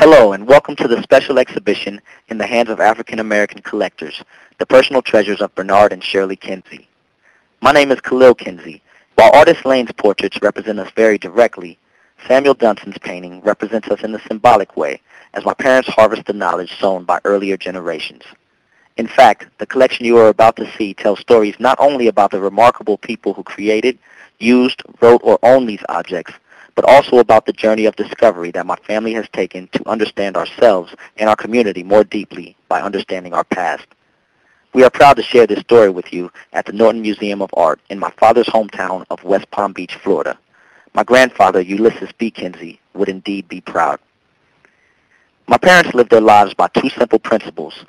Hello and welcome to the special exhibition in the hands of African American collectors, The Personal Treasures of Bernard and Shirley Kinsey. My name is Khalil Kinsey. While Artist Lane's portraits represent us very directly, Samuel Dunson's painting represents us in a symbolic way, as my parents harvest the knowledge sown by earlier generations. In fact, the collection you are about to see tells stories not only about the remarkable people who created, used, wrote, or owned these objects, but also about the journey of discovery that my family has taken to understand ourselves and our community more deeply by understanding our past. We are proud to share this story with you at the Norton Museum of Art in my father's hometown of West Palm Beach, Florida. My grandfather, Ulysses B. Kinsey, would indeed be proud. My parents lived their lives by two simple principles: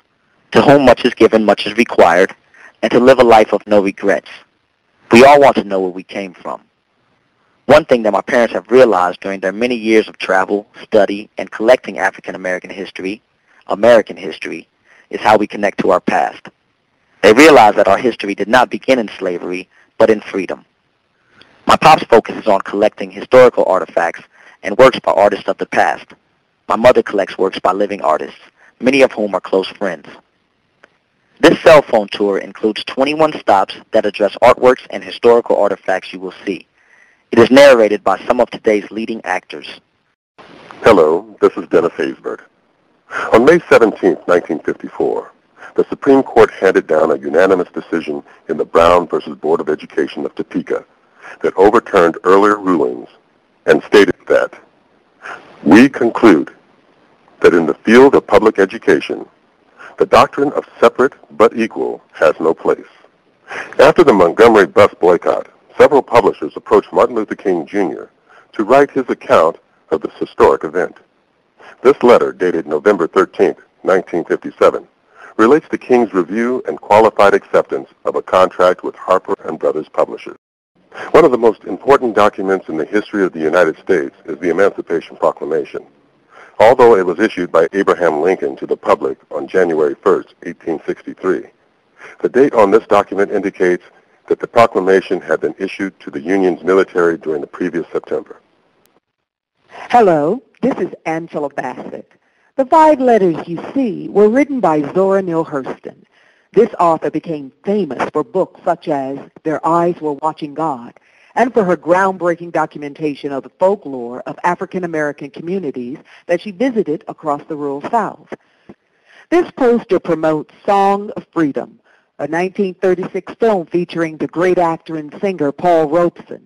to whom much is given, much is required, and to live a life of no regrets. We all want to know where we came from. One thing that my parents have realized during their many years of travel, study, and collecting African American history, is how we connect to our past. They realized that our history did not begin in slavery, but in freedom. My pops focuses on collecting historical artifacts and works by artists of the past. My mother collects works by living artists, many of whom are close friends. This cell phone tour includes 21 stops that address artworks and historical artifacts you will see. It is narrated by some of today's leading actors. Hello, this is Dennis Haysbert. On May 17, 1954, the Supreme Court handed down a unanimous decision in the Brown v. Board of Education of Topeka that overturned earlier rulings and stated that, "We conclude that in the field of public education, the doctrine of separate but equal has no place." After the Montgomery bus boycott, several publishers approached Martin Luther King Jr. to write his account of this historic event. This letter, dated November 13, 1957, relates to King's review and qualified acceptance of a contract with Harper & Brothers Publishers. One of the most important documents in the history of the United States is the Emancipation Proclamation. Although it was issued by Abraham Lincoln to the public on January 1, 1863, the date on this document indicates that the proclamation had been issued to the Union's military during the previous September. Hello, this is Angela Bassett. The 5 letters you see were written by Zora Neale Hurston. This author became famous for books such as Their Eyes Were Watching God and for her groundbreaking documentation of the folklore of African American communities that she visited across the rural South. This poster promotes Song of Freedom, a 1936 film featuring the great actor and singer Paul Robeson.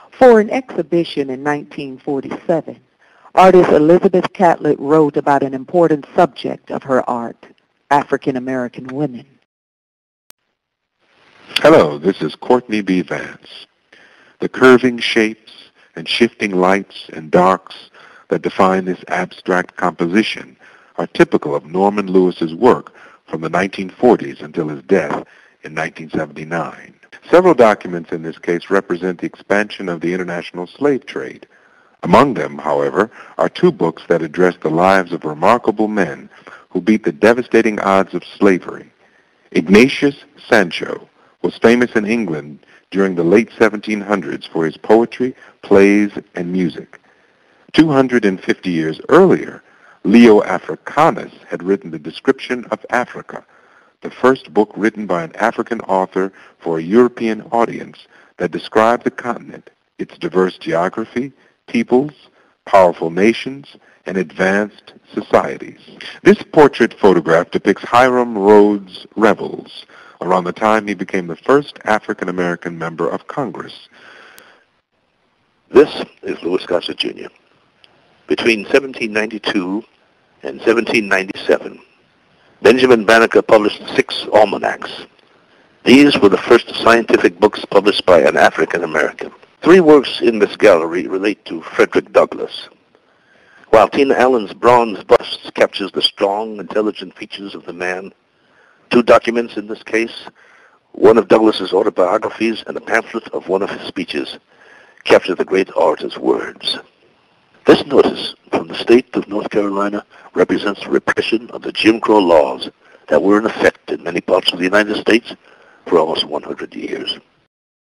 For an exhibition in 1947, artist Elizabeth Catlett wrote about an important subject of her art, African American women. Hello, this is Courtney B. Vance. The curving shapes and shifting lights and darks that define this abstract composition are typical of Norman Lewis's work from the 1940s until his death in 1979. Several documents in this case represent the expansion of the international slave trade. Among them, however, are 2 books that address the lives of remarkable men who beat the devastating odds of slavery. Ignatius Sancho was famous in England during the late 1700s for his poetry, plays, and music. 250 years earlier, Leo Africanus had written The Description of Africa, the first book written by an African author for a European audience that described the continent, its diverse geography, peoples, powerful nations, and advanced societies. This portrait photograph depicts Hiram Rhodes Revels, around the time he became the first African-American member of Congress. This is Louis Gossett Jr. Between 1792 and 1797, Benjamin Banneker published 6 almanacs. These were the first scientific books published by an African American. 3 works in this gallery relate to Frederick Douglass. While Tina Allen's bronze bust captures the strong, intelligent features of the man, 2 documents in this case, one of Douglass's autobiographies and a pamphlet of one of his speeches, capture the great orator's words. This notice from the state of North Carolina represents the repression of the Jim Crow laws that were in effect in many parts of the United States for almost 100 years.